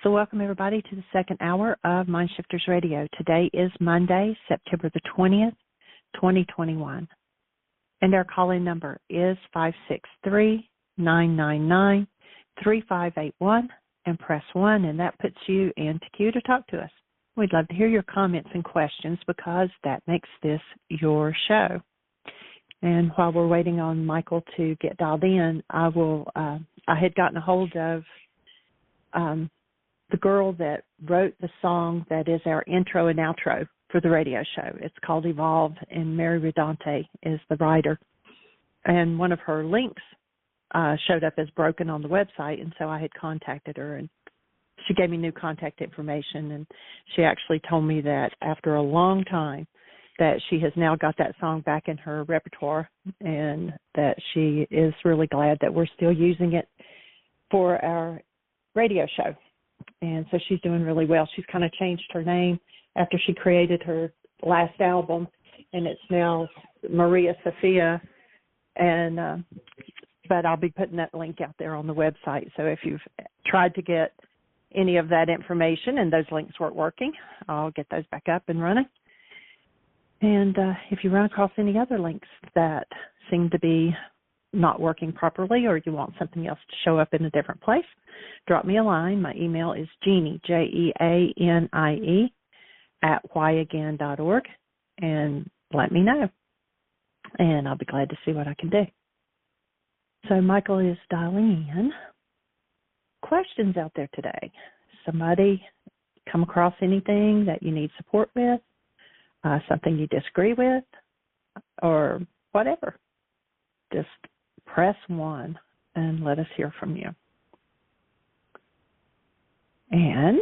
So welcome everybody to the second hour of Mindshifters Radio. Today is Monday, September the 20th, 2021. And our call-in number is 563-999-3581 and press 1, and that puts you into queue to talk to us. We'd love to hear your comments and questions because that makes this your show. And while we're waiting on Michael to get dialed in, I had gotten a hold of the girl that wrote the song that is our intro and outro for the radio show. It's called Evolve, and Mary Redante is the writer. And one of her links showed up as broken on the website, and so I had contacted her, and she gave me new contact information, and she actually told me that after a long time that she has now got that song back in her repertoire, and that she is really glad that we're still using it for our radio show. And so she's doing really well. She's kind of changed her name after she created her last album, and it's now Maria Sophia. And but I'll be putting that link out there on the website. So if you've tried to get any of that information and those links weren't working, I'll get those back up and running. And if you run across any other links that seem to be not working properly, or you want something else to show up in a different place, drop me a line. My email is Jeanie, Jeanie, @whyagain.org, and let me know. And I'll be glad to see what I can do. So Michael is dialing in. Questions out there today? Somebody come across anything that you need support with, something you disagree with, or whatever? Just press 1 and let us hear from you. And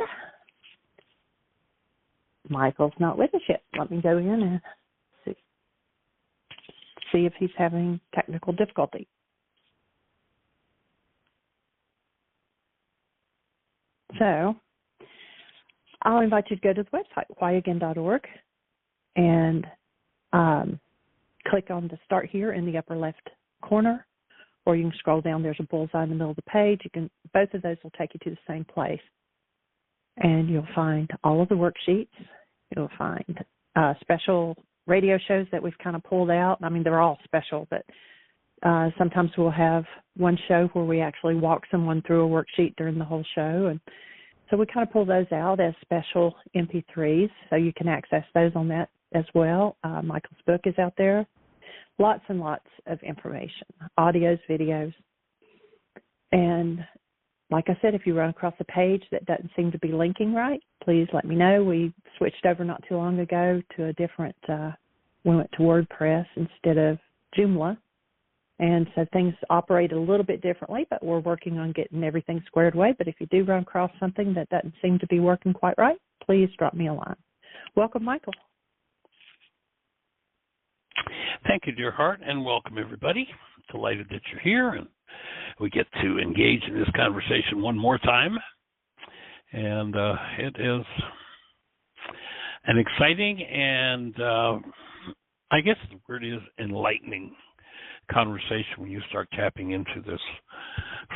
Michael's not with us yet. Let me go in and see if he's having technical difficulty. So I'll invite you to go to the website, whyagain.org, and click on the Start Here in the upper left corner, or you can scroll down. There's a bullseye in the middle of the page. Both of those will take you to the same place, and you'll find all of the worksheets. You'll find special radio shows that we've kind of pulled out. I mean, they're all special, but sometimes we'll have one show where we actually walk someone through a worksheet during the whole show, and so we kind of pull those out as special MP3s, so you can access those on that as well. Michael's book is out there. Lots and lots of information, audios, videos. And like I said, if you run across a page that doesn't seem to be linking right, please let me know. We switched over not too long ago to a different, we went to WordPress instead of Joomla. And so things operate a little bit differently, but we're working on getting everything squared away. But if you do run across something that doesn't seem to be working quite right, please drop me a line. Welcome, Michael. Thank you, dear heart, and welcome, everybody. Delighted that you're here, and we get to engage in this conversation one more time. And it is an exciting and I guess the word is enlightening conversation when you start tapping into this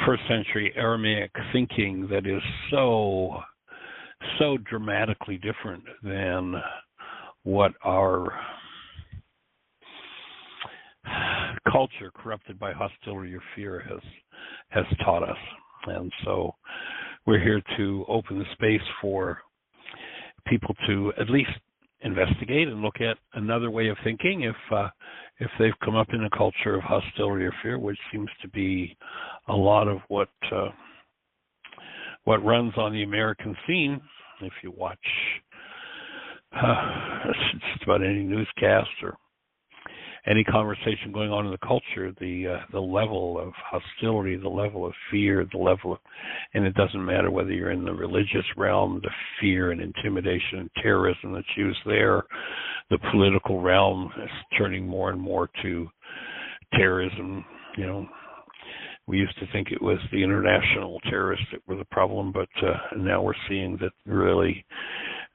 first century Aramaic thinking that is so dramatically different than what our culture corrupted by hostility or fear has taught us. And so we're here to open the space for people to at least investigate and look at another way of thinking if they've come up in a culture of hostility or fear, which seems to be a lot of what runs on the American scene. If you watch just about any newscast or any conversation going on in the culture, the level of hostility, the level of fear, and it doesn't matter whether you're in the religious realm, the fear and intimidation and terrorism that's used there, the political realm is turning more and more to terrorism. You know, we used to think it was the international terrorists that were the problem, but now we're seeing that really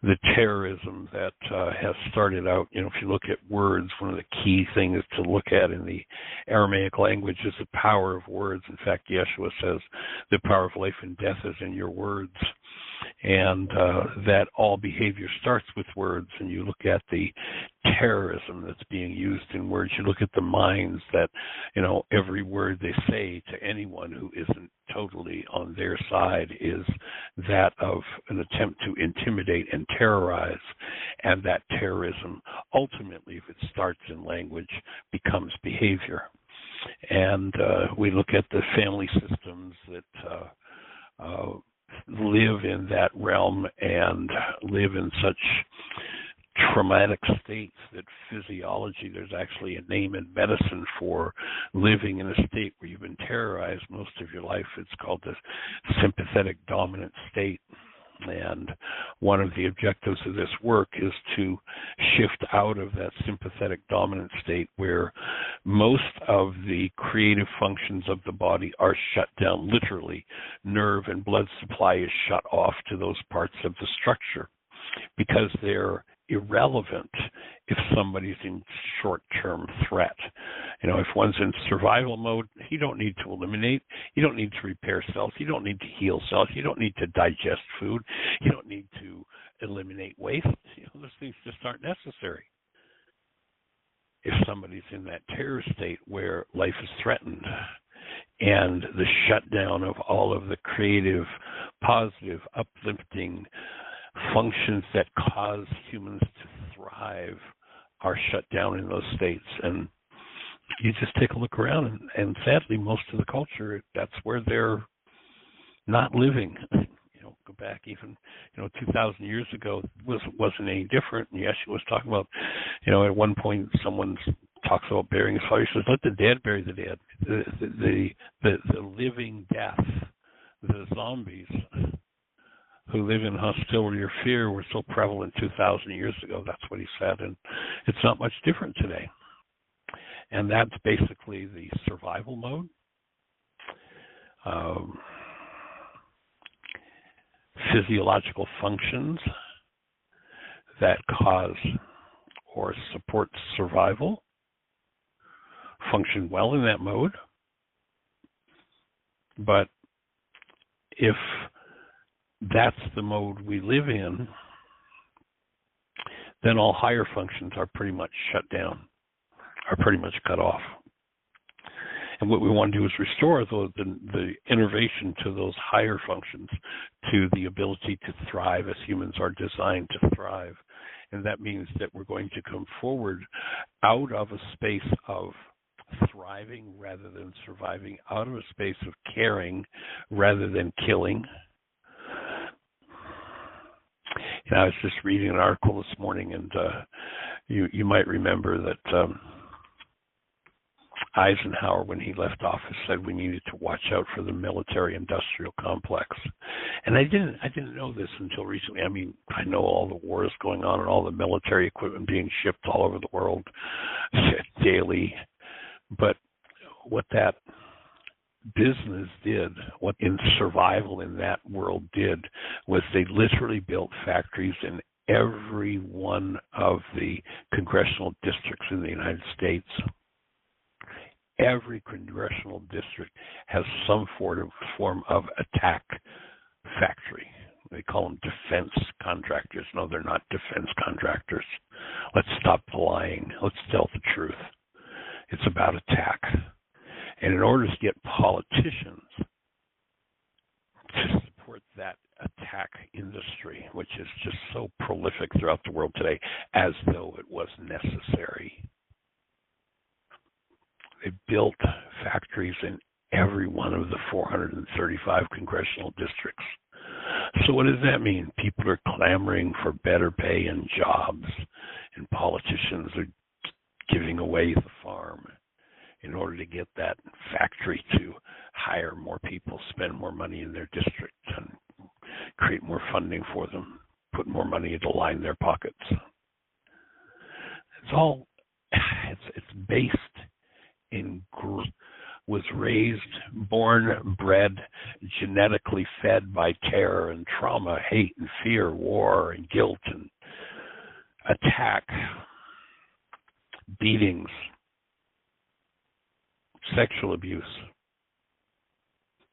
the terrorism that has started out, you know, if you look at words, one of the key things to look at in the Aramaic language is the power of words. In fact, Yeshua says the power of life and death is in your words. and that all behavior starts with words. And you look at the terrorism that's being used in words. You look at the minds that, every word they say to anyone who isn't totally on their side is that of an attempt to intimidate and terrorize. And that terrorism, ultimately, if it starts in language, becomes behavior. And we look at the family systems that live in that realm and live in such traumatic states that physiology, there's actually a name in medicine for living in a state where you've been terrorized most of your life. It's called the sympathetic dominant state. And one of the objectives of this work is to shift out of that sympathetic dominant state where most of the creative functions of the body are shut down. Literally, nerve and blood supply is shut off to those parts of the structure because they're irrelevant if somebody's in short-term threat. If one's in survival mode, you don't need to eliminate, you don't need to repair cells, you don't need to heal cells, you don't need to digest food, you don't need to eliminate waste. Those things just aren't necessary. If somebody's in that terror state where life is threatened and the shutdown of all of the creative, positive, uplifting functions that cause humans to thrive are shut down in those states. And you just take a look around, and sadly, most of the culture, that's where they're not living. Go back even, 2,000 years ago, wasn't any different. And Yeshua was talking about, at one point, someone talks about burying his father. He says, let the dead bury the dead. The living death, the zombies who live in hostility or fear were so prevalent 2,000 years ago. That's what he said, and it's not much different today. And that's basically the survival mode. Physiological functions that cause or support survival function well in that mode. But if that's the mode we live in, then all higher functions are pretty much shut down, are pretty much cut off. And what we want to do is restore the innervation to those higher functions, to the ability to thrive as humans are designed to thrive. And that means that we're going to come forward out of a space of thriving rather than surviving, out of a space of caring rather than killing. I was just reading an article this morning, and you might remember that Eisenhower, when he left office, said we needed to watch out for the military-industrial complex. And I didn't know this until recently. I know all the wars going on and all the military equipment being shipped all over the world daily. But what that business did, what in survival in that world did, was they literally built factories in every one of the congressional districts in the United States. Every congressional district has some form of attack factory. They call them defense contractors. No, they're not defense contractors. Let's stop the lying. Let's tell the truth. It's about attack. And in order to get politicians to support that attack industry, which is just so prolific throughout the world today, as though it was necessary, they built factories in every one of the 435 congressional districts. So what does that mean? People are clamoring for better pay and jobs, and politicians are giving away the farm in order to get that factory to hire more people, spend more money in their district, and create more funding for them, put more money to line their pockets. It's based in group, was raised, born, bred, genetically fed by terror and trauma, hate and fear, war and guilt and attack, beatings, sexual abuse.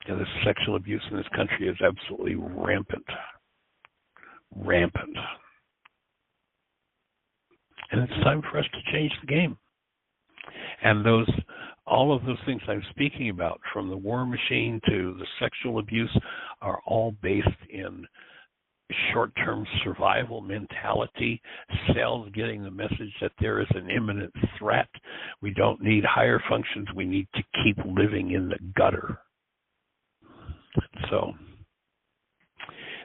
And the sexual abuse in this country is absolutely rampant. rampant. And it's time for us to change the game. And all of those things I'm speaking about, from the war machine to the sexual abuse, are all based in short-term survival mentality, cells getting the message that there is an imminent threat. We don't need higher functions. We need to keep living in the gutter. So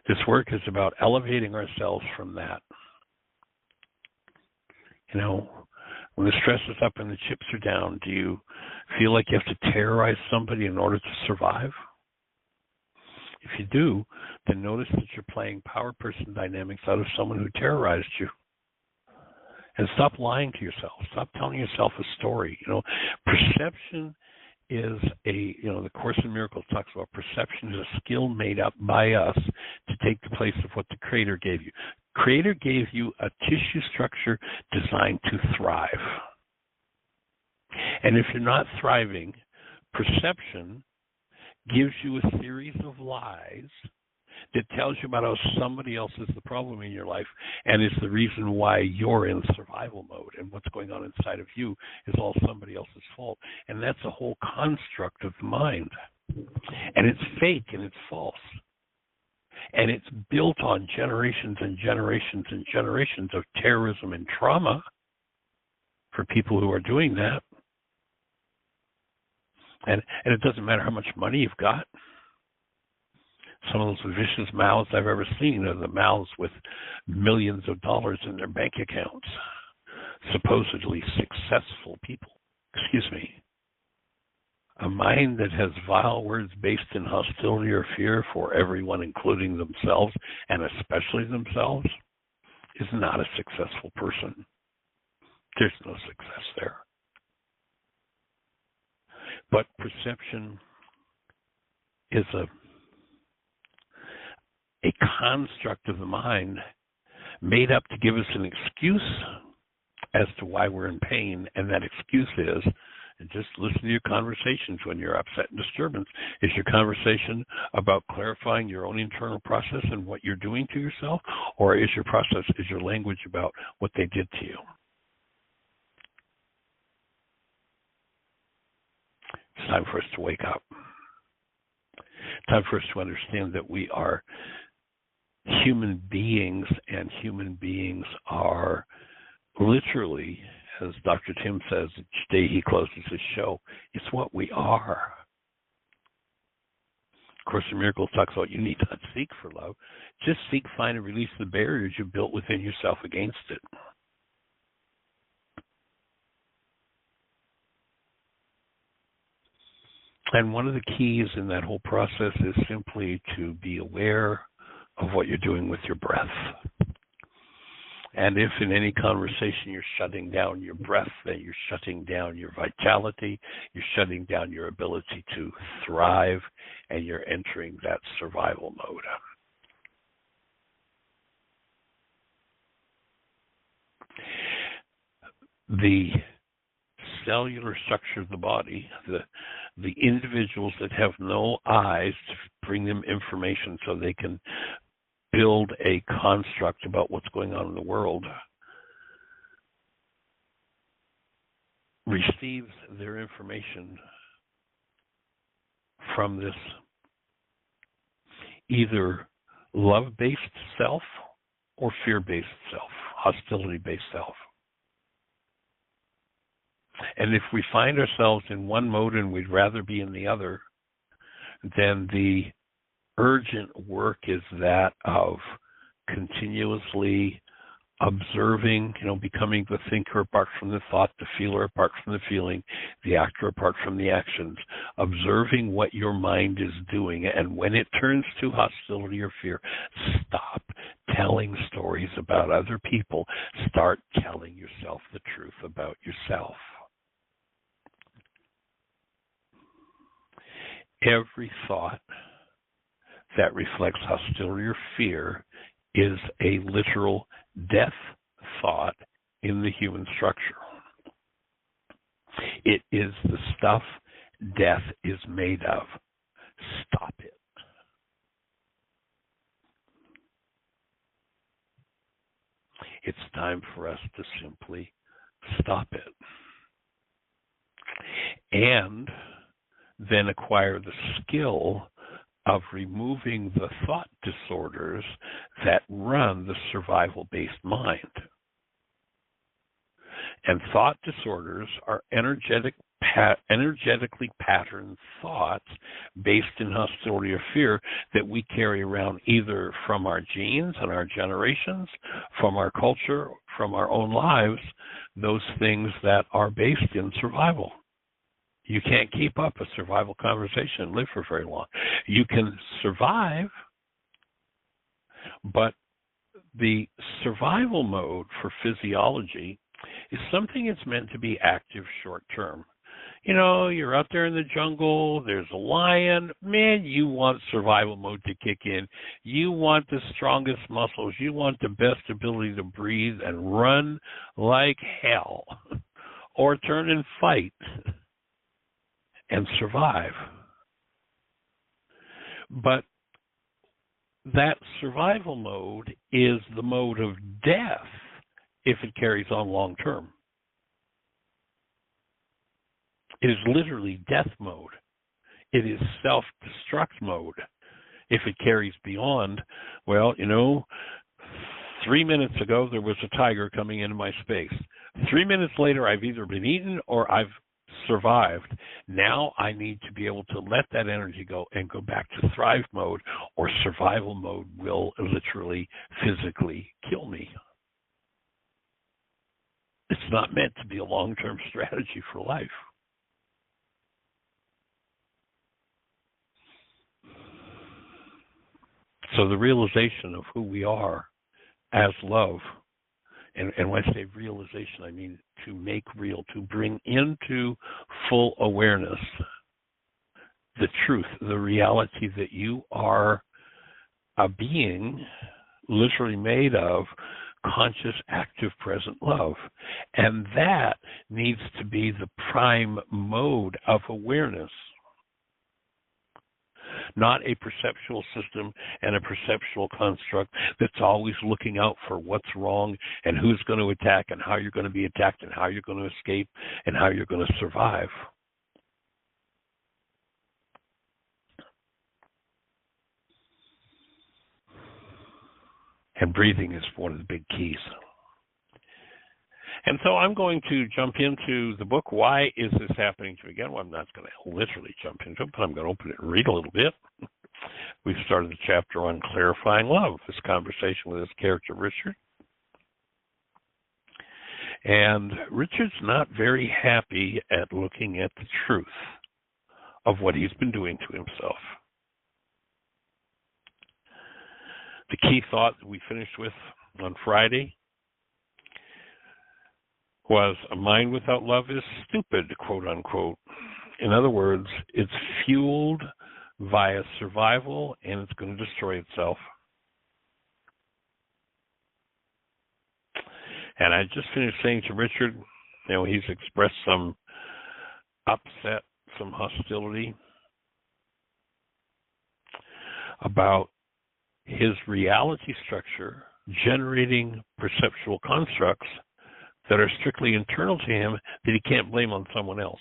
this work is about elevating ourselves from that. You know, when the stress is up and the chips are down, do you feel like you have to terrorize somebody in order to survive? If you do, then notice that you're playing power person dynamics out of someone who terrorized you. And stop lying to yourself. Stop telling yourself a story. You know, perception is the Course in Miracles talks about perception is a skill made up by us to take the place of what the Creator gave you. Creator gave you a tissue structure designed to thrive. And if you're not thriving, perception gives you a series of lies that tells you about how somebody else is the problem in your life and is the reason why you're in survival mode, and what's going on inside of you is all somebody else's fault. And that's a whole construct of the mind. And it's fake and it's false. And it's built on generations and generations and generations of terrorism and trauma for people who are doing that. And it doesn't matter how much money you've got. Some of those vicious mouths I've ever seen are the mouths with millions of dollars in their bank accounts. Supposedly successful people. Excuse me. A mind that has vile words based in hostility or fear for everyone, including themselves, and especially themselves, is not a successful person. There's no success there. But perception is a construct of the mind made up to give us an excuse as to why we're in pain, and that excuse is, and just listen to your conversations when you're upset and disturbance. Is your conversation about clarifying your own internal process and what you're doing to yourself, or is your language about what they did to you? It's time for us to wake up. It's time for us to understand that we are human beings, and human beings are literally, as Dr. Tim says each day he closes his show, it's what we are. Course in Miracles talks about you need not seek for love. Just seek, find, and release the barriers you built within yourself against it. And one of the keys in that whole process is simply to be aware of what you're doing with your breath. And if in any conversation you're shutting down your breath, then you're shutting down your vitality, you're shutting down your ability to thrive, and you're entering that survival mode. The cellular structure of the body, the individuals that have no eyes to bring them information so they can build a construct about what's going on in the world, receives their information from this either love-based self or fear-based self, hostility-based self. And if we find ourselves in one mode and we'd rather be in the other, then the urgent work is that of continuously observing, becoming the thinker apart from the thought, the feeler apart from the feeling, the actor apart from the actions, observing what your mind is doing. And when it turns to hostility or fear, stop telling stories about other people. Start telling yourself the truth about yourself. Every thought that reflects hostility or fear is a literal death thought in the human structure. It is the stuff death is made of. Stop it. it's time for us to simply stop it. And then acquire the skill of removing the thought disorders that run the survival-based mind. And thought disorders are energetically patterned thoughts based in hostility or fear that we carry around either from our genes and our generations, from our culture, from our own lives, those things that are based in survival. You can't keep up a survival conversation and live for very long. You can survive, but the survival mode for physiology is something that's meant to be active short term. You know, you're out there in the jungle, there's a lion, man, you want survival mode to kick in. You want the strongest muscles, you want the best ability to breathe and run like hell, or turn and fight and survive. But that survival mode is the mode of death if it carries on long term. It is literally death mode. It is self-destruct mode if it carries beyond, well, 3 minutes ago there was a tiger coming into my space. 3 minutes later I've either been eaten or I've survived. Now I need to be able to let that energy go and go back to thrive mode, or survival mode will literally, physically kill me. It's not meant to be a long-term strategy for life. So the realization of who we are as love, and when I say realization, I mean to make real, to bring into full awareness the truth, the reality that you are a being literally made of conscious, active, present love. And that needs to be the prime mode of awareness. Not a perceptual system and a perceptual construct that's always looking out for what's wrong and who's going to attack and how you're going to be attacked and how you're going to escape and how you're going to survive. And breathing is one of the big keys. And so I'm going to jump into the book. Why is this happening to me again? Well, I'm not going to literally jump into it, but I'm going to open it and read a little bit. We've started the chapter on clarifying love, this conversation with his character, Richard. And Richard's not very happy at looking at the truth of what he's been doing to himself. The key thought that we finished with on Friday was a mind without love is stupid, quote unquote. In other words, it's fueled via survival and it's going to destroy itself. And I just finished saying to Richard, he's expressed some upset, some hostility about his reality structure generating perceptual constructs that are strictly internal to him that he can't blame on someone else.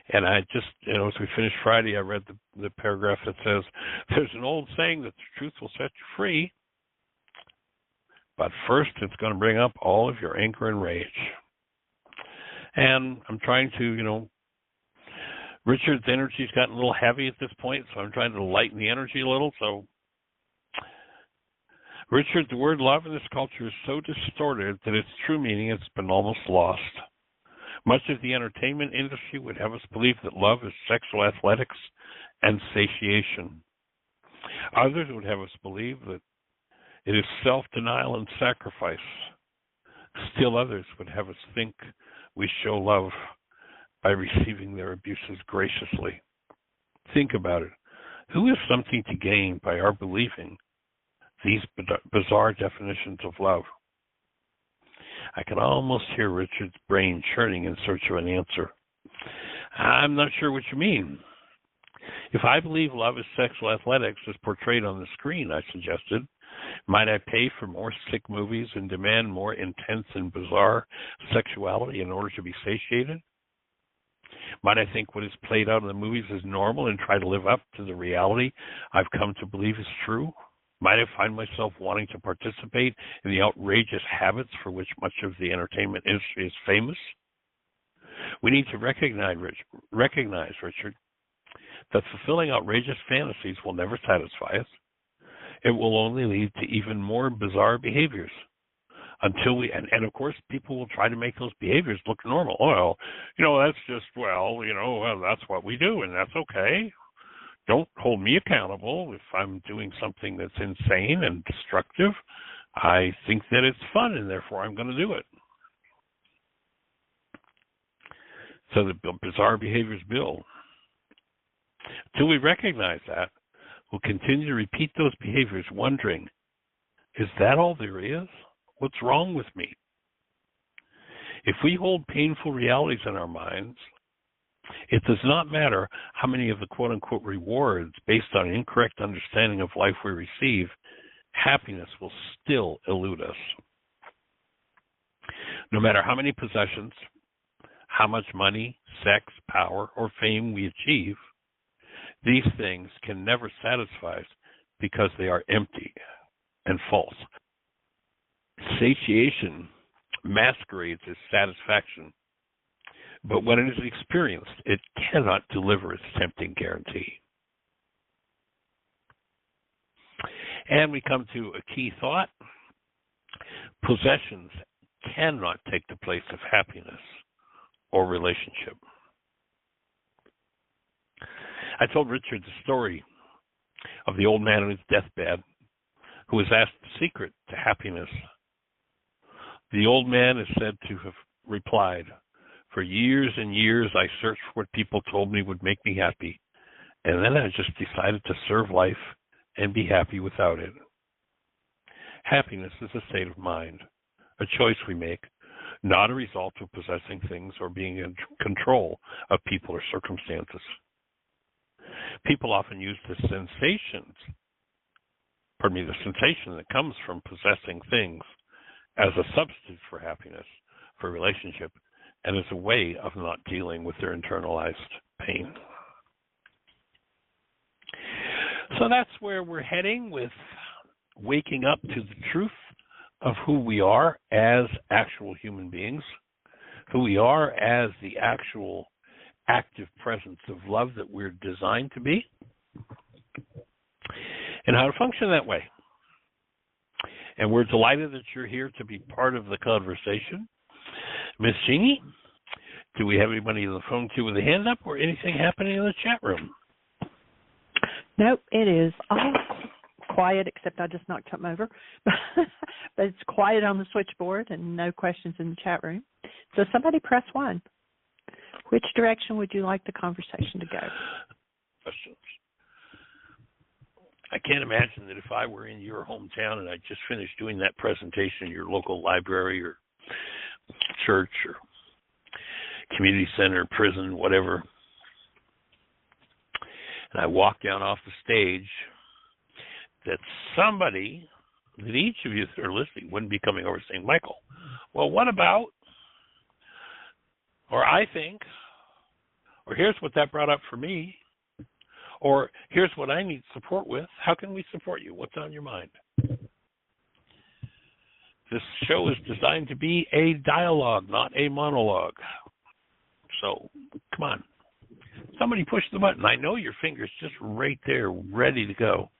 And I just, as we finished Friday, I read the paragraph that says, there's an old saying that the truth will set you free, but first it's going to bring up all of your anger and rage. And I'm trying to, Richard's energy's gotten a little heavy at this point, so I'm trying to lighten the energy a little. So, Richard, the word love in this culture is so distorted that its true meaning has been almost lost. Much of the entertainment industry would have us believe that love is sexual athletics and satiation. Others would have us believe that it is self-denial and sacrifice. Still others would have us think we show love by receiving their abuses graciously. Think about it. Who has something to gain by our believing these bizarre definitions of love? I can almost hear Richard's brain churning in search of an answer. I'm not sure what you mean. If I believe love is sexual athletics as portrayed on the screen, I suggested, might I pay for more sick movies and demand more intense and bizarre sexuality in order to be satiated? Might I think what is played out in the movies is normal and try to live up to the reality I've come to believe is true? Might I find myself wanting to participate in the outrageous habits for which much of the entertainment industry is famous? We need to recognize, Richard, that fulfilling outrageous fantasies will never satisfy us. It will only lead to even more bizarre behaviors. And of course, people will try to make those behaviors look normal. Well, that's just, that's what we do, and that's okay. Don't hold me accountable if I'm doing something that's insane and destructive. I think that it's fun, and therefore I'm going to do it. So the bizarre behaviors build. Until we recognize that, we'll continue to repeat those behaviors, wondering, is that all there is? What's wrong with me? If we hold painful realities in our minds, it does not matter how many of the quote-unquote rewards based on an incorrect understanding of life we receive, happiness will still elude us. No matter how many possessions, how much money, sex, power, or fame we achieve, these things can never satisfy us because they are empty and false. Satiation masquerades as satisfaction, but when it is experienced, it cannot deliver its tempting guarantee. And we come to a key thought. Possessions cannot take the place of happiness or relationship. I told Richard the story of the old man on his deathbed who was asked the secret to happiness. The old man is said to have replied, "For years and years I searched for what people told me would make me happy, and then I just decided to serve life and be happy without it." Happiness is a state of mind, a choice we make, not a result of possessing things or being in control of people or circumstances. People often use the sensation that comes from possessing things as a substitute for happiness, for relationship, and as a way of not dealing with their internalized pain. So that's where we're heading with waking up to the truth of who we are as actual human beings, who we are as the actual active presence of love that we're designed to be, and how to function that way. And we're delighted that you're here to be part of the conversation. Miss Jeanie, do we have anybody on the phone queue with a hand up or anything happening in the chat room? Nope, it is all quiet, except I just knocked something over. But it's quiet on the switchboard and no questions in the chat room. So somebody press 1. Which direction would you like the conversation to go? Questions. I can't imagine that if I were in your hometown and I just finished doing that presentation in your local library or church or community center, prison, whatever, and I walked down off the stage, that each of you that are listening wouldn't be coming over saying, "Michael, well, what about," or "I think," or "Here's what that brought up for me," or "Here's what I need support with. How can we support you? What's on your mind?" This show is designed to be a dialogue, not a monologue. So, come on. Somebody push the button. I know your finger's just right there, ready to go.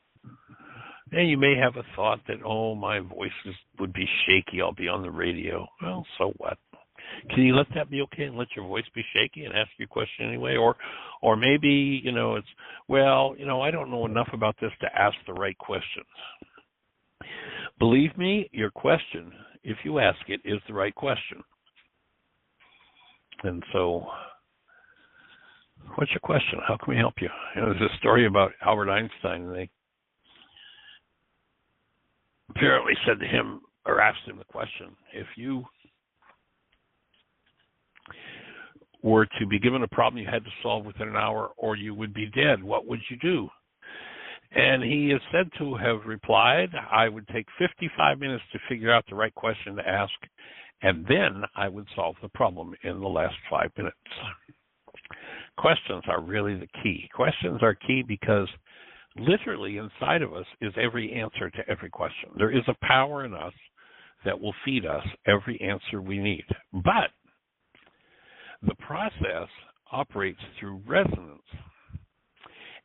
And you may have a thought that, "Oh, my voice would be shaky. I'll be on the radio." Well, so what? Can you let that be okay and let your voice be shaky and ask your question anyway? Or maybe, it's, I don't know enough about this to ask the right questions. Believe me, your question, if you ask it, is the right question. And so, what's your question? How can we help you? There's a story about Albert Einstein, and they apparently said to him, or asked him the question, if you were to be given a problem you had to solve within an hour or you would be dead, what would you do? And he is said to have replied, I would take 55 minutes to figure out the right question to ask, and then I would solve the problem in the last 5 minutes. Questions are really the key. Questions are key because literally inside of us is every answer to every question. There is a power in us that will feed us every answer we need. But the process operates through resonance.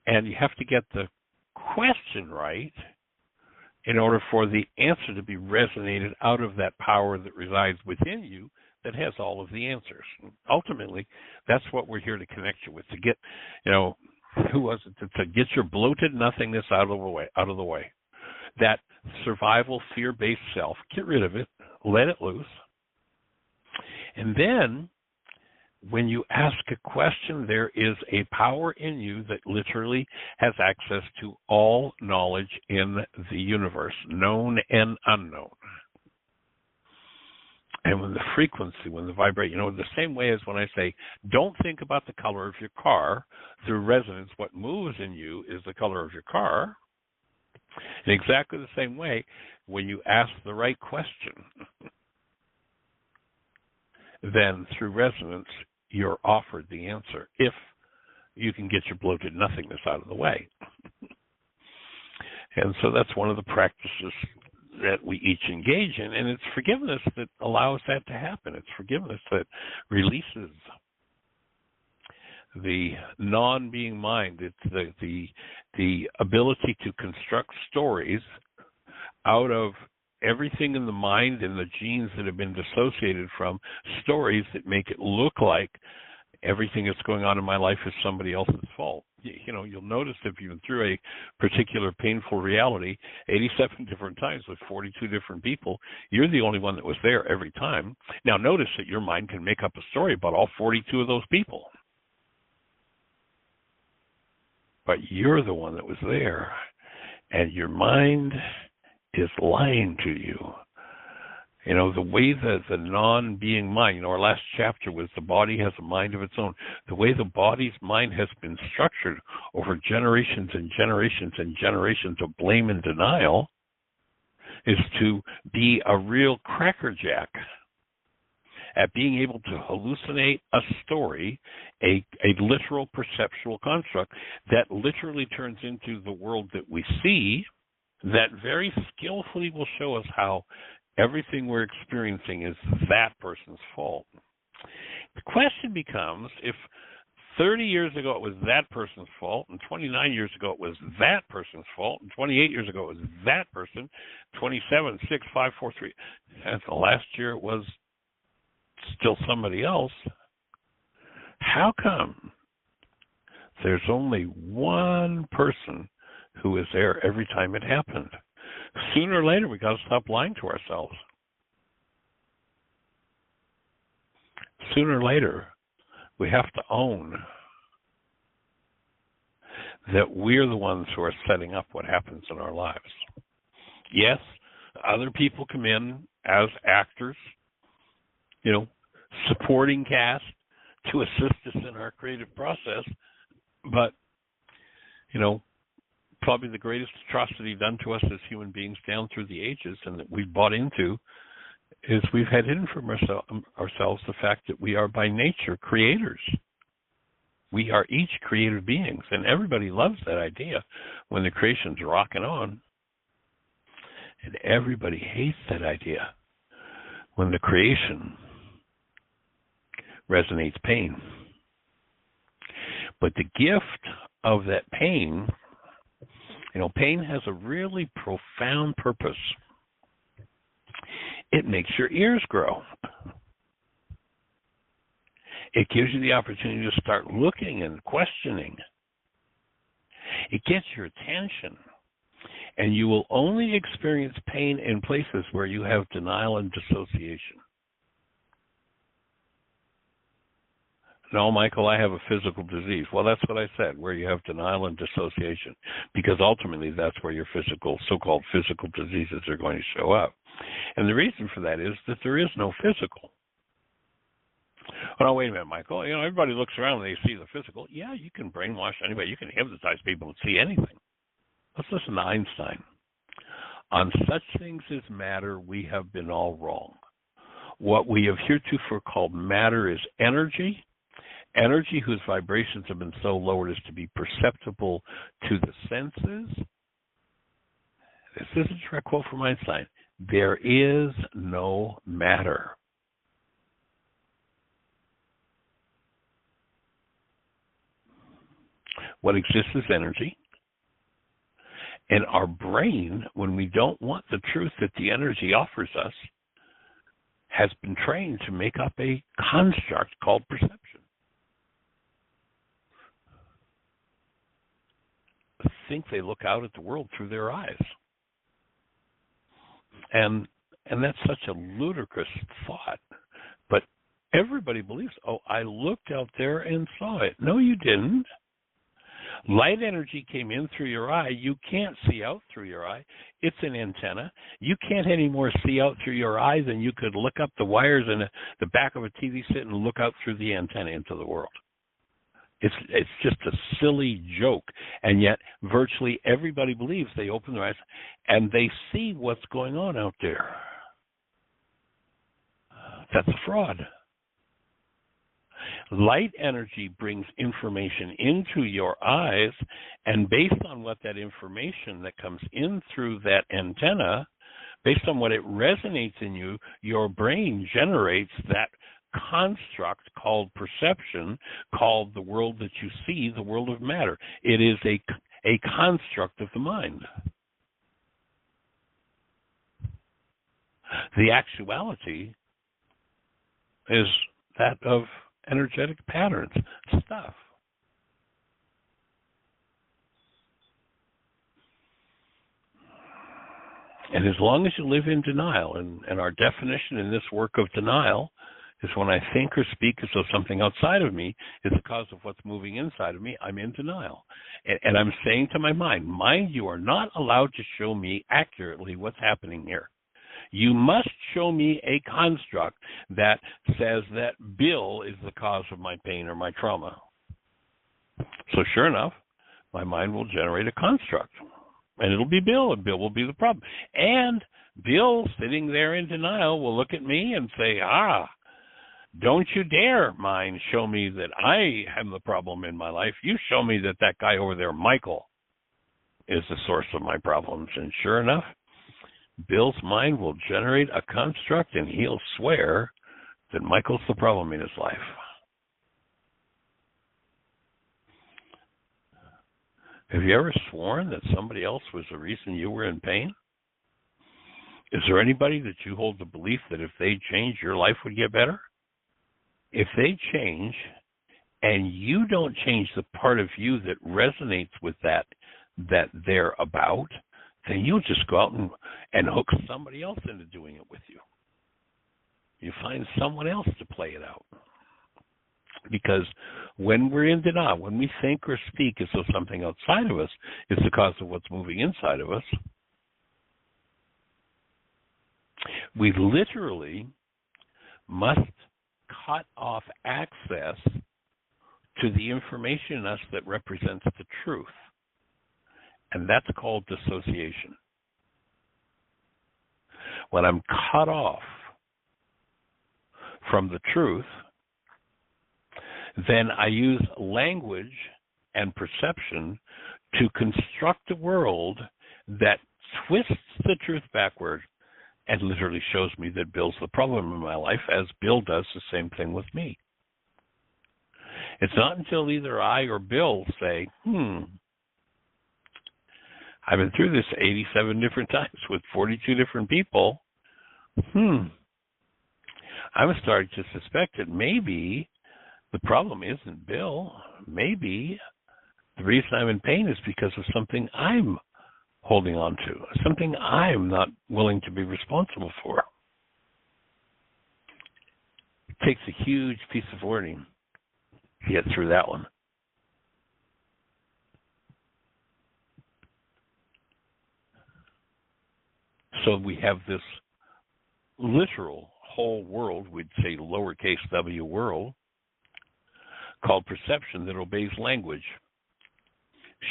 And you have to get the question right in order for the answer to be resonated out of that power that resides within you that has all of the answers. Ultimately, that's what we're here to connect you with, to get, who was it that said, get your bloated nothingness out of the way. That survival, fear-based self, get rid of it, let it loose. And then, when you ask a question, there is a power in you that literally has access to all knowledge in the universe, known and unknown. And when the frequency, when the vibration, the same way as when I say, don't think about the color of your car, through resonance, what moves in you is the color of your car. In exactly the same way, when you ask the right question, then through resonance, you're offered the answer if you can get your bloated nothingness out of the way. And so that's one of the practices that we each engage in, and it's forgiveness that allows that to happen. It's forgiveness that releases the non-being mind. It's the ability to construct stories out of everything in the mind and the genes that have been dissociated from stories that make it look like everything that's going on in my life is somebody else's fault. You'll notice if you've been through a particular painful reality 87 different times with 42 different people, you're the only one that was there every time. Now notice that your mind can make up a story about all 42 of those people. But you're the one that was there, and your mind is lying to you. The way that the non-being mind, our last chapter was the body has a mind of its own. The way the body's mind has been structured over generations and generations and generations of blame and denial is to be a real crackerjack at being able to hallucinate a story, a literal perceptual construct that literally turns into the world that we see, that very skillfully will show us how everything we're experiencing is that person's fault. The question becomes, if 30 years ago it was that person's fault, and 29 years ago it was that person's fault, and 28 years ago it was that person, 27, 6, 5, 4, 3, and the last year it was still somebody else, how come there's only one person who is there every time it happened? Sooner or later, we got to stop lying to ourselves. Sooner or later, we have to own that we're the ones who are setting up what happens in our lives. Yes, other people come in as actors, supporting cast to assist us in our creative process, but, probably the greatest atrocity done to us as human beings down through the ages and that we've bought into is we've had hidden from ourselves the fact that we are by nature creators. We are each creative beings, and everybody loves that idea when the creation's rocking on. And everybody hates that idea when the creation resonates pain. But the gift of that pain, pain has a really profound purpose. It makes your ears grow. It gives you the opportunity to start looking and questioning. It gets your attention. And you will only experience pain in places where you have denial and dissociation. No, Michael, I have a physical disease. Well, that's what I said, where you have denial and dissociation, because ultimately that's where your so-called physical diseases are going to show up. And the reason for that is that there is no physical. Well, no, wait a minute, Michael. Everybody looks around and they see the physical. Yeah, you can brainwash anybody. You can hypnotize people to see anything. Let's listen to Einstein. On such things as matter, we have been all wrong. What we have heretofore called matter is energy, energy whose vibrations have been so lowered as to be perceptible to the senses. This is a direct quote from Einstein. There is no matter. What exists is energy. And our brain, when we don't want the truth that the energy offers us, has been trained to make up a construct called perception. Think they look out at the world through their eyes. And that's such a ludicrous thought. But everybody believes, oh, I looked out there and saw it. No, you didn't. Light energy came in through your eye. You can't see out through your eye. It's an antenna. You can't anymore see out through your eye than you could look up the wires in the back of a TV set and look out through the antenna into the world. It's just a silly joke, and yet virtually everybody believes. They open their eyes and they see what's going on out there. That's a fraud. Light energy brings information into your eyes, and based on what that information that comes in through that antenna, based on what it resonates in you, your brain generates that construct called perception, called the world that you see, the world of matter. It is a construct of the mind. The actuality is that of energetic patterns, stuff. And as long as you live in denial, and our definition in this work of denial is when I think or speak as though something outside of me is the cause of what's moving inside of me, I'm in denial. And I'm saying to my mind, you are not allowed to show me accurately what's happening here. You must show me a construct that says that Bill is the cause of my pain or my trauma. So sure enough, my mind will generate a construct. And it'll be Bill, and Bill will be the problem. And Bill, sitting there in denial, will look at me and say, don't you dare, mind, show me that I am the problem in my life. You show me that guy over there, Michael, is the source of my problems. And sure enough, Bill's mind will generate a construct, and he'll swear that Michael's the problem in his life. Have you ever sworn that somebody else was the reason you were in pain? Is there anybody that you hold the belief that if they change, your life would get better? If they change and you don't change the part of you that resonates with that they're about, then you'll just go out and hook somebody else into doing it with you. You find someone else to play it out. Because when we're in denial, when we think or speak as though something outside of us is the cause of what's moving inside of us, we literally must cut off access to the information in us that represents the truth. And that's called dissociation. When I'm cut off from the truth, then I use language and perception to construct a world that twists the truth backward and literally shows me that Bill's the problem in my life, as Bill does the same thing with me. It's not until either I or Bill say, I've been through this 87 different times with 42 different people. I'm starting to suspect that maybe the problem isn't Bill. Maybe the reason I'm in pain is because of something I'm holding on to, something I'm not willing to be responsible for. It takes a huge piece of learning to get through that one. So we have this literal whole world, we'd say lowercase w world, called perception that obeys language.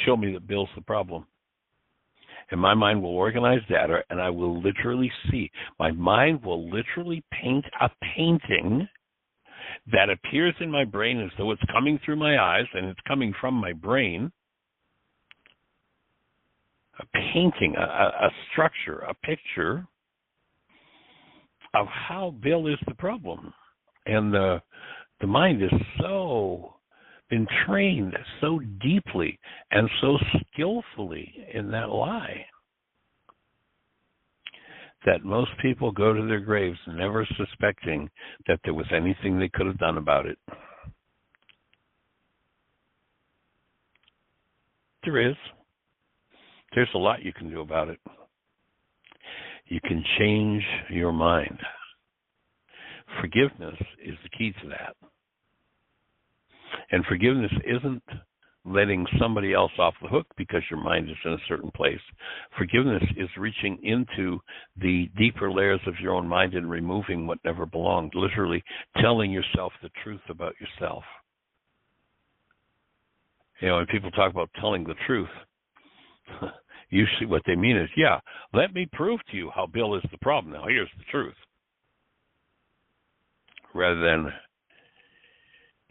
Show me that Bill's the problem. And my mind will organize data, and I will literally see. My mind will literally paint a painting that appears in my brain as though it's coming through my eyes, and it's coming from my brain. A painting, a structure, a picture of how Bill is the problem. And the mind is so been trained so deeply and so skillfully in that lie that most people go to their graves never suspecting that there was anything they could have done about it. There is. There's a lot you can do about it. You can change your mind. Forgiveness is the key to that. And forgiveness isn't letting somebody else off the hook because your mind is in a certain place. Forgiveness is reaching into the deeper layers of your own mind and removing what never belonged, literally telling yourself the truth about yourself. You know, when people talk about telling the truth, usually what they mean is, yeah, let me prove to you how Bill is the problem. Now, here's the truth. Rather than,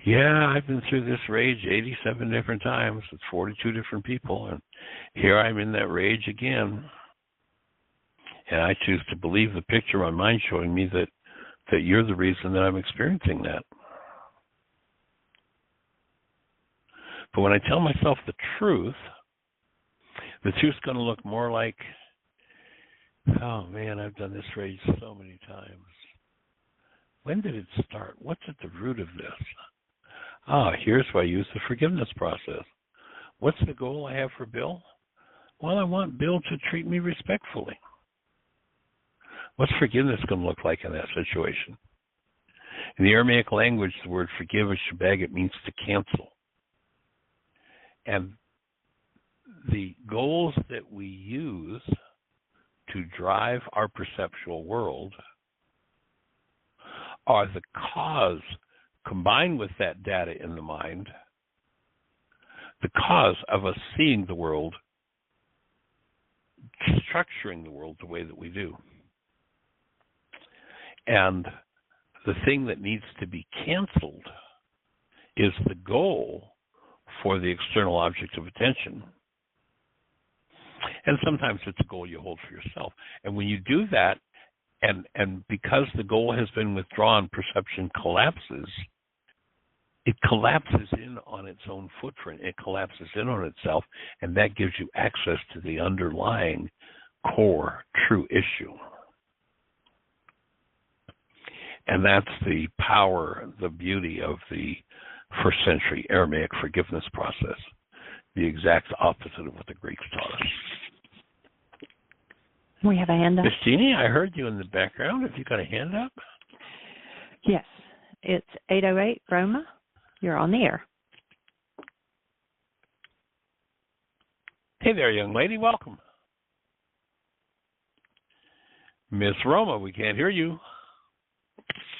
yeah, I've been through this rage 87 different times with 42 different people, and here I'm in that rage again. And I choose to believe the picture my mind's showing me that you're the reason that I'm experiencing that. But when I tell myself the truth's going to look more like, oh, man, I've done this rage so many times. When did it start? What's at the root of this? Here's why I use the forgiveness process. What's the goal I have for Bill? Well, I want Bill to treat me respectfully. What's forgiveness going to look like in that situation? In the Aramaic language, the word forgive is shabag. It means to cancel. And the goals that we use to drive our perceptual world are the cause, combined with that data in the mind, the cause of us seeing the world, structuring the world the way that we do. And the thing that needs to be canceled is the goal for the external object of attention. And sometimes it's a goal you hold for yourself. And when you do that, and because the goal has been withdrawn, perception collapses. It collapses in on its own footprint. It collapses in on itself, and that gives you access to the underlying core true issue. And that's the power, the beauty of the first century Aramaic forgiveness process, the exact opposite of what the Greeks taught us. We have a hand up. Miss Jeanie, I heard you in the background. Have you got a hand up? Yes. It's 808 Roma. You're on the air. Hey there, young lady. Welcome. Miss Roma, we can't hear you.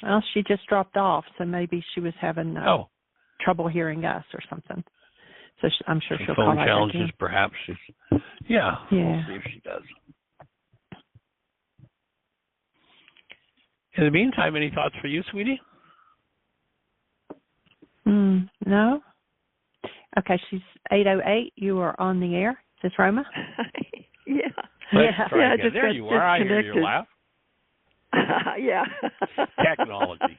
Well, she just dropped off, so maybe she was having trouble hearing us or something. So I'm sure she'll call right back in. Phone challenges, perhaps. Yeah, we'll see if she does. In the meantime, any thoughts for you, sweetie? No. Okay, she's 808. You are on the air. Is this Roma? Yeah. Let's try again. There you are. I hear your laugh. Yeah. Technology.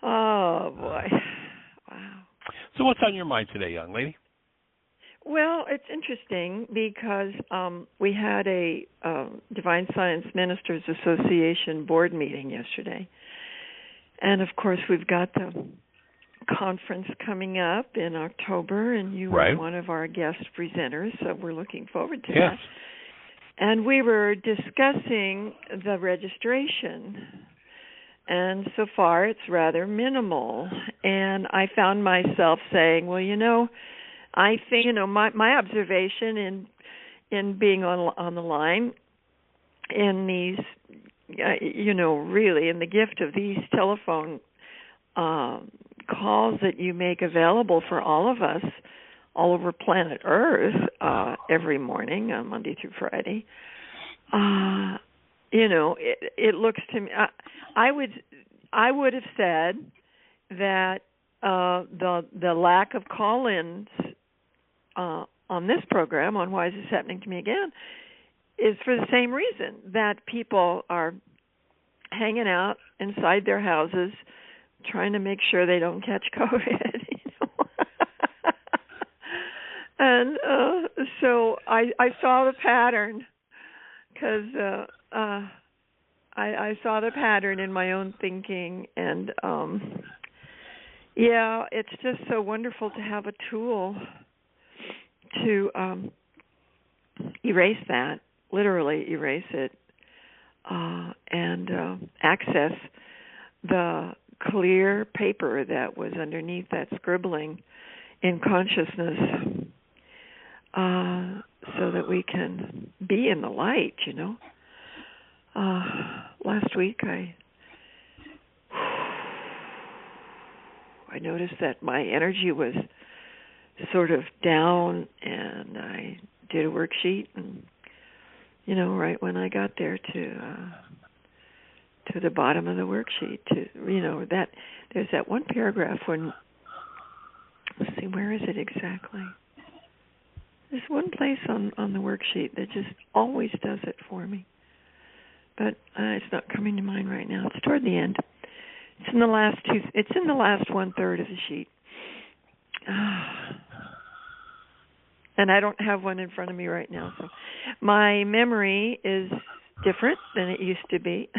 Oh, boy. Wow. So what's on your mind today, young lady? Well, it's interesting because we had a Divine Science Ministers Association board meeting yesterday. And, of course, we've got the conference coming up in October, and you were one of our guest presenters, so we're looking forward to that. And we were discussing the registration, and so far it's rather minimal. And I found myself saying, well, I think, my observation in being on the line in these, really in the gift of these telephone calls that you make available for all of us all over planet Earth every morning, Monday through Friday. It looks to me. I would have said that the lack of call-ins on this program, on Why Is This Happening to Me Again, is for the same reason, that people are hanging out inside their houses trying to make sure they don't catch COVID. And so I saw the pattern, because I saw the pattern in my own thinking, and it's just so wonderful to have a tool to erase that, literally erase it, and access the clear paper that was underneath that scribbling in consciousness, so that we can be in the light, Last week I noticed that my energy was sort of down, and I did a worksheet, and right when I got there to the bottom of the worksheet, that there's that one paragraph when, let's see, where is it exactly? There's one place on the worksheet that just always does it for me, but it's not coming to mind right now. It's toward the end. It's in the last 1/3 of the sheet. And I don't have one in front of me right now, so my memory is different than it used to be.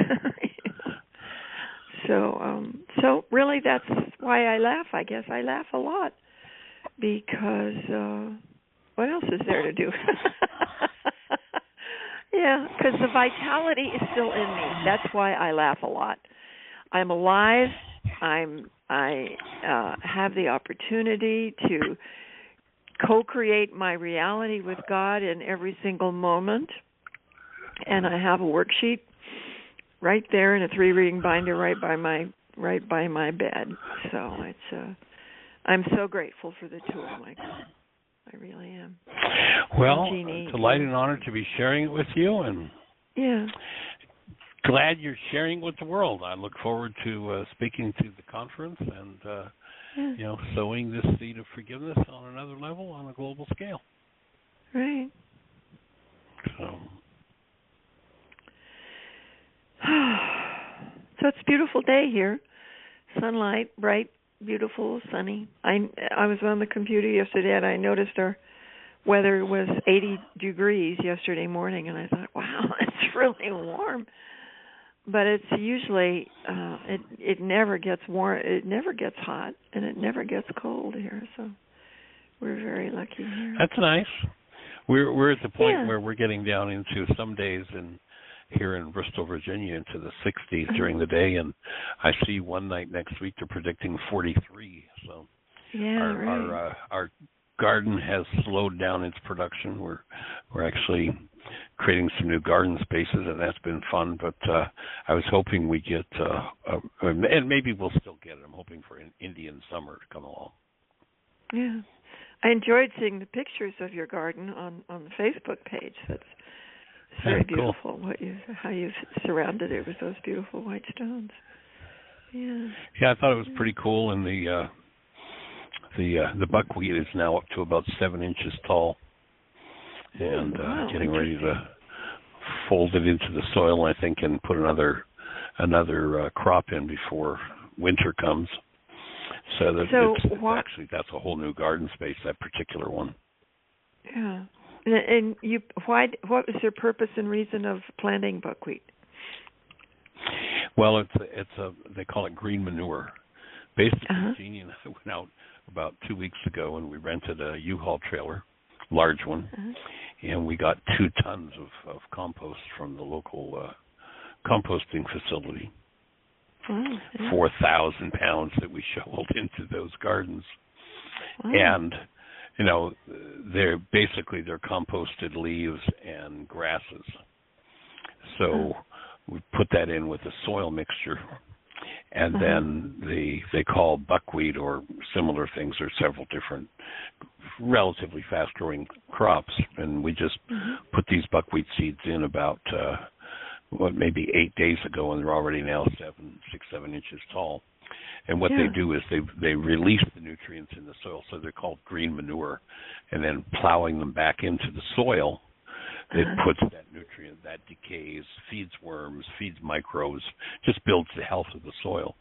So really, that's why I laugh. I guess I laugh a lot because what else is there to do? Yeah, because the vitality is still in me. That's why I laugh a lot. I'm alive. I have the opportunity to co-create my reality with God in every single moment, and I have a worksheet right there in a 3-reading binder right by my bed. So it's I'm so grateful for the tool, Michael. I really am. Well, Jeanie, it's a delight and honor to be sharing it with you, and glad you're sharing it with the world. I look forward to speaking to the conference and sowing this seed of forgiveness on another level, on a global scale. Right. So it's a beautiful day here. Sunlight, bright, beautiful, sunny. I was on the computer yesterday, and I noticed our weather was 80 degrees yesterday morning, and I thought, wow, it's really warm. But it's usually it never gets warm. It never gets hot, and it never gets cold here. So we're very lucky here. That's nice. We're at the point where we're getting down into some days here in Bristol, Virginia, into the 60s during the day, and I see one night next week they're predicting 43. So our garden has slowed down its production. We're actually creating some new garden spaces, and that's been fun. But I was hoping we get, and maybe we'll still get it. I'm hoping for an Indian summer to come along. Yeah, I enjoyed seeing the pictures of your garden on the Facebook page. That's very beautiful. Cool. How you've surrounded it with those beautiful white stones. Yeah. Yeah, I thought it was pretty cool, and the buckwheat is now up to about 7 inches tall, and getting ready to fold it into the soil, I think, and put another crop in before winter comes. So that's a whole new garden space, that particular one. Yeah. And what was your purpose and reason of planting buckwheat? Well, they call it green manure. Basically, Jeanie and I went out about 2 weeks ago, and we rented a U-Haul trailer, large one, and we got 2 tons of compost from the local composting facility. 4,000 pounds that we shoveled into those gardens. Wow. And they're composted leaves and grasses. So we put that in with a soil mixture, And then they call buckwheat or similar things. There's several different relatively fast-growing crops, and we just put these buckwheat seeds in about maybe 8 days ago, and they're already now 6-7 inches tall. And what they do is they release the nutrients in the soil, so they're called green manure, and then plowing them back into the soil, it puts that nutrient, that decays, feeds worms, feeds microbes, just builds the health of the soil.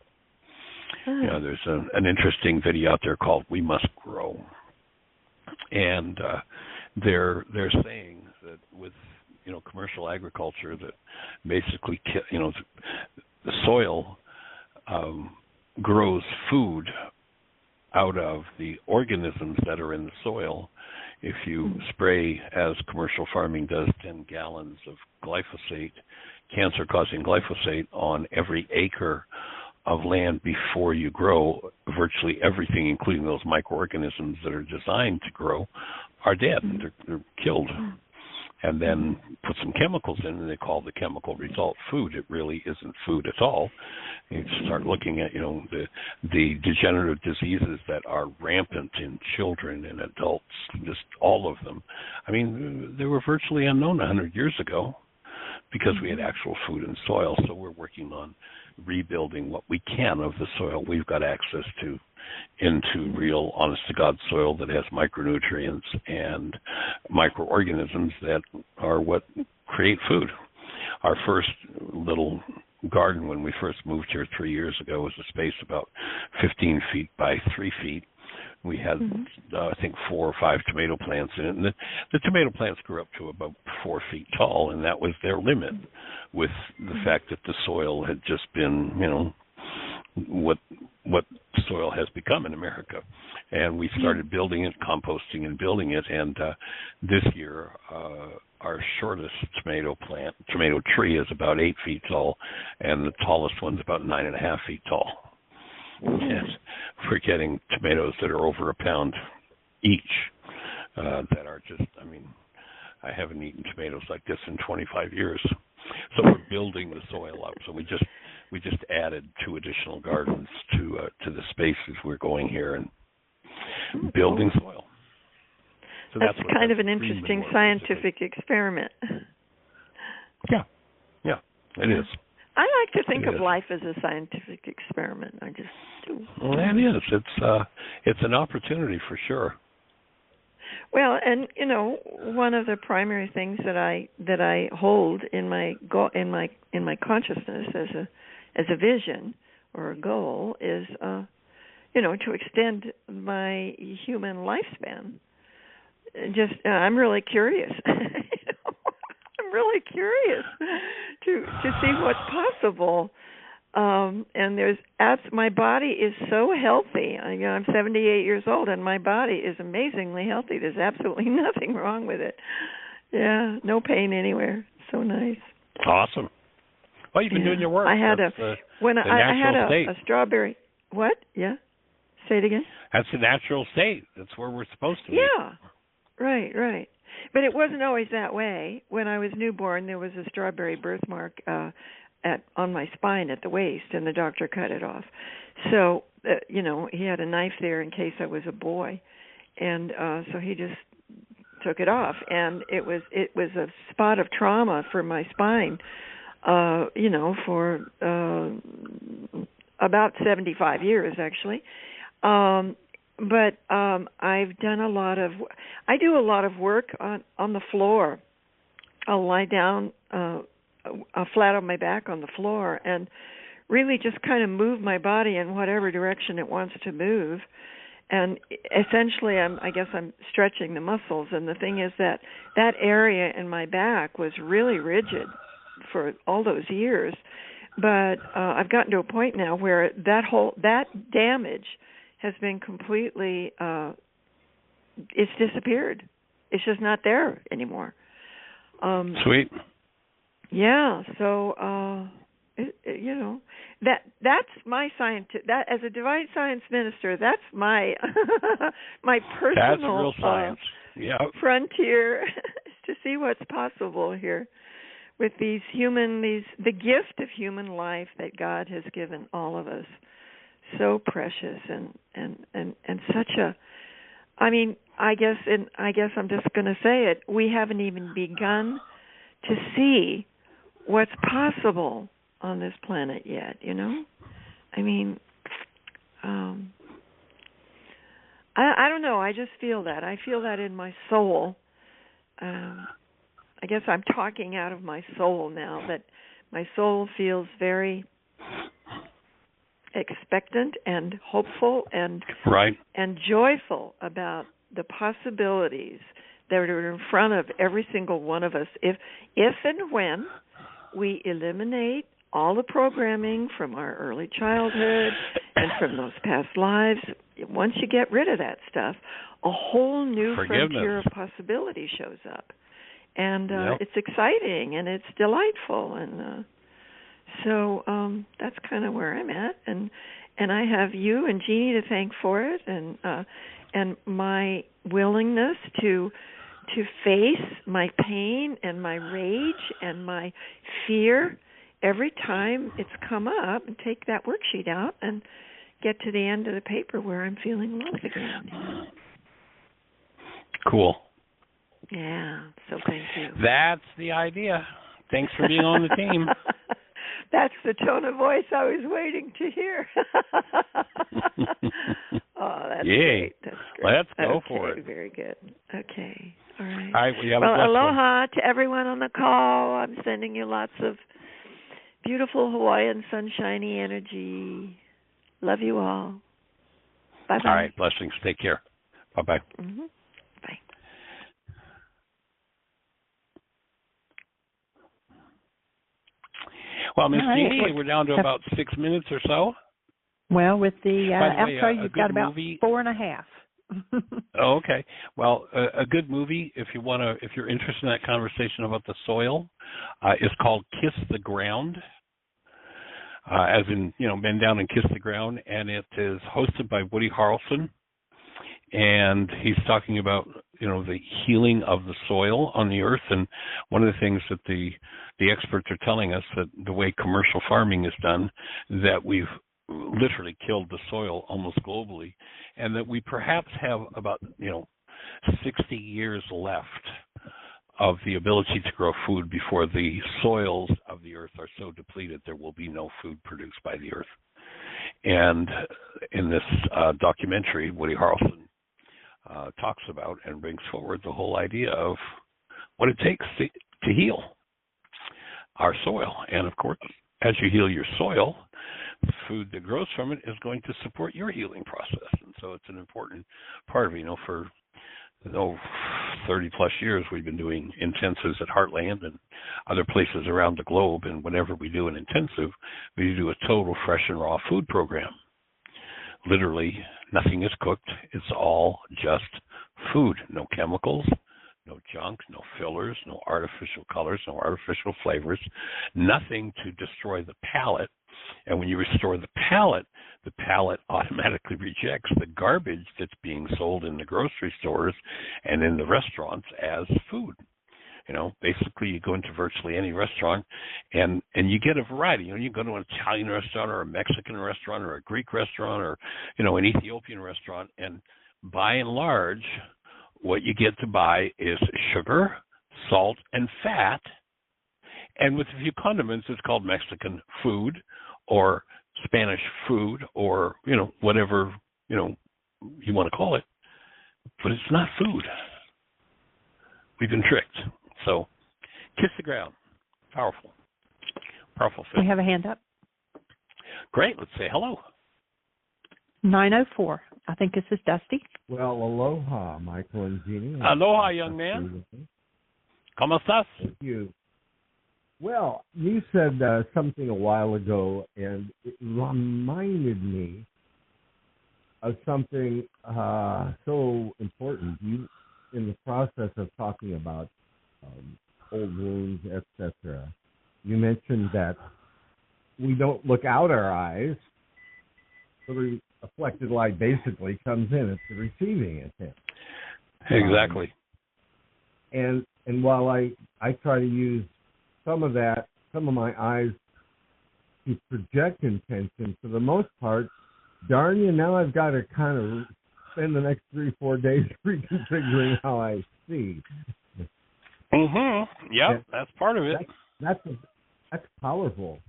You know, there's an interesting video out there called "We Must Grow," and they're saying that with commercial agriculture, that basically the soil grows food out of the organisms that are in the soil. If you spray, as commercial farming does, 10 gallons of glyphosate, cancer-causing glyphosate, on every acre of land before you grow, virtually everything, including those microorganisms that are designed to grow, are dead. They're killed. And then put some chemicals in, and they call the chemical result food. It really isn't food at all. You start looking at, the degenerative diseases that are rampant in children and adults, just all of them. I mean, they were virtually unknown 100 years ago because we had actual food and soil. So we're working on rebuilding what we can of the soil we've got access to into real, honest-to-God soil that has micronutrients and microorganisms that are what create food. Our first little garden when we first moved here 3 years ago was a space about 15 feet by 3 feet. We had, I think, 4 or 5 tomato plants in it, and the tomato plants grew up to about 4 feet tall, and that was their limit, with the fact that the soil had just been, what soil has become in America. And we started building it, composting and building it, and this year our shortest tomato tree is about 8 feet tall, and the tallest one's about 9.5 feet tall. And we're getting tomatoes that are over a pound each, that are just, I haven't eaten tomatoes like this in 25 years. So we're building the soil up. So we just added 2 additional gardens to the spaces we're going here and building soil. So that's kind of an interesting scientific experiment. Yeah, it is. I like to think of life as a scientific experiment. I just do. Well, that is. It's an opportunity for sure. Well, and one of the primary things that I hold in my consciousness as a vision or a goal is to extend my human lifespan. I'm really curious. I'm really curious to see what's possible. And my body is so healthy. I'm 78 years old, and my body is amazingly healthy. There's absolutely nothing wrong with it. Yeah, no pain anywhere. So nice. Awesome. Well, you've been doing your work. I had a strawberry. What? Yeah. Say it again. That's the natural state. That's where we're supposed to be. Yeah. Right. But it wasn't always that way. When I was newborn, there was a strawberry birthmark on my spine at the waist, and the doctor cut it off. So, he had a knife there in case I was a boy, and so he just took it off. And it was a spot of trauma for my spine, for about 75 years actually. But I've done I do a lot of work on the floor. I'll lie down flat on my back on the floor and really just kind of move my body in whatever direction it wants to move. And essentially, I guess I'm stretching the muscles. And the thing is that area in my back was really rigid for all those years. But I've gotten to a point now where that damage has been completely, it's disappeared. It's just not there anymore. Sweet. Yeah, so that's my that as a divine science minister, that's my my personal that's real science. Frontier to see what's possible here with the gift of human life that God has given all of us. So precious and such a, I mean, I guess I'm just going to say it. We haven't even begun to see what's possible on this planet yet, you know? I mean, I don't know. I just feel that. I feel that in my soul. I guess I'm talking out of my soul now, that my soul feels very expectant and hopeful and joyful about the possibilities that are in front of every single one of us if and when we eliminate all the programming from our early childhood and from those past lives. Once you get rid of that stuff, a whole new frontier of possibility shows up. And it's exciting and it's delightful, and so that's kind of where I'm at, and I have you and Jeanie to thank for it, and my willingness to face my pain and my rage and my fear every time it's come up, and take that worksheet out and get to the end of the paper where I'm feeling love again. Cool. Yeah, so thank you. That's the idea. Thanks for being on the team. That's the tone of voice I was waiting to hear. Oh, that's great. That's great. Let's go for it. Very good. Okay. All right. All right. Well, aloha to everyone on the call. I'm sending you lots of beautiful Hawaiian sunshiny energy. Love you all. Bye-bye. All right. Blessings. Take care. Bye-bye. Mm-hmm. Bye. Well, Miss Jeanie, we're down to about 6 minutes or so. Well, with the outro, you've got about movie. 4.5. Oh, okay. Well, a good movie, if you're interested in that conversation about the soil, is called Kiss the Ground. As in, bend down and kiss the ground, and it is hosted by Woody Harrelson, and he's talking about the healing of the soil on the earth. And one of the things that the experts are telling us, that the way commercial farming is done, that we've literally killed the soil almost globally, and that we perhaps have about 60 years left of the ability to grow food before the soils of the earth are so depleted there will be no food produced by the earth. And in this documentary, Woody Harrelson talks about and brings forward the whole idea of what it takes to heal our soil. And of course, as you heal your soil, the food that grows from it is going to support your healing process. And so it's an important part of it. For 30 plus years we've been doing intensives at Heartland and other places around the globe, and whenever we do an intensive, we do a total fresh and raw food program. Literally nothing is cooked. It's all just food. No chemicals, no junk, no fillers, no artificial colors, no artificial flavors, nothing to destroy the palate. And when you restore the palate automatically rejects the garbage that's being sold in the grocery stores and in the restaurants as food. Basically you go into virtually any restaurant and you get a variety. You go to an Italian restaurant or a Mexican restaurant or a Greek restaurant or, an Ethiopian restaurant, and by and large, what you get to buy is sugar, salt, and fat. And with a few condiments, it's called Mexican food or Spanish food or, whatever, you want to call it. But it's not food. We've been tricked. So, kiss the ground. Powerful. Powerful film. We have a hand up. Great. Let's say hello. 904. I think this is Dusty. Well, aloha, Michael and Jeanie. Aloha, young man. ¿Cómo estás? Thank you. Well, you said something a while ago, and it reminded me of something so important. You, in the process of talking about old wounds, etc., you mentioned that we don't look out our eyes. The reflected light basically comes in. It's the receiving intent. Exactly. And while I try to use some of my eyes to project intention. For the most part, darn you, now I've got to kind of spend the next 3-4 days reconfiguring how I see. Mm-hmm. Yep, that's part of it. That's powerful.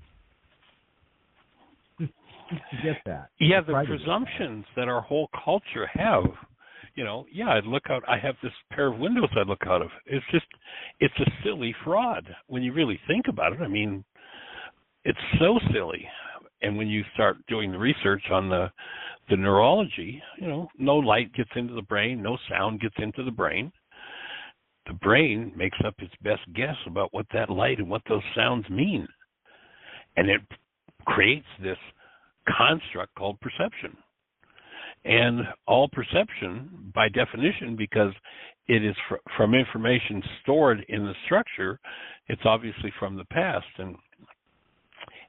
Just to get that. Yeah, the presumptions that our whole culture have. I'd look out. I have this pair of windows I'd look out of. It's a silly fraud when you really think about it. I mean, it's so silly. And when you start doing the research on the neurology, no light gets into the brain, no sound gets into the brain. The brain makes up its best guess about what that light and what those sounds mean. And it creates this construct called perception. And all perception, by definition, because it is from information stored in the structure, it's obviously from the past. And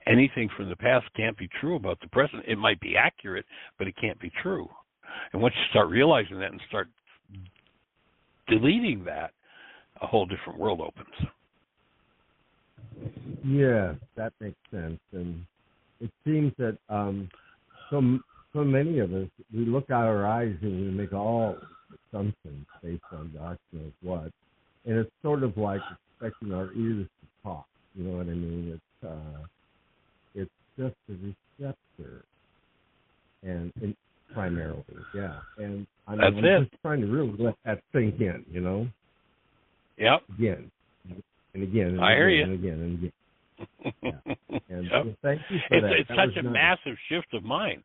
anything from the past can't be true about the present. It might be accurate, but it can't be true. And once you start realizing that and start deleting that, a whole different world opens. Yeah, that makes sense. And it seems that so many of us, we look out our eyes and we make all assumptions based on God knows what. And it's sort of like expecting our ears to talk. You know what I mean? It's just a receptor. And primarily, yeah. And I'm just trying to really let that sink in, Yep. Again and again and I hear again you. and again and again. Yeah. And yep. Thank you for that. It's such a massive shift of mind.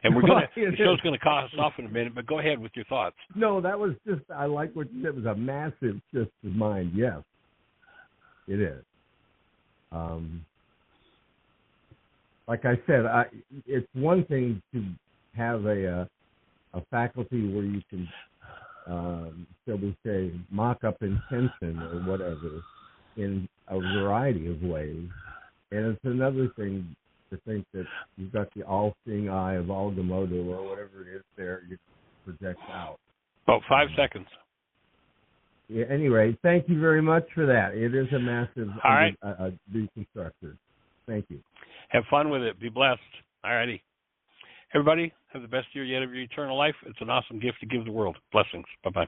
And the show's going to cut us off in a minute, but go ahead with your thoughts. No, that was just, I like what you said. It was a massive shift of mind. Yes, it is. Like I said, it's one thing to have a faculty where you can, shall we say, mock up intention or whatever in a variety of ways. And it's another thing to think that you've got the all-seeing eye of Agamotto or whatever it is there you project out. About 5 seconds. Yeah, anyway, thank you very much for that. It is a massive deconstructor. Thank you. Have fun with it. Be blessed. All righty. Everybody, have the best year yet of your eternal life. It's an awesome gift to give the world. Blessings. Bye-bye.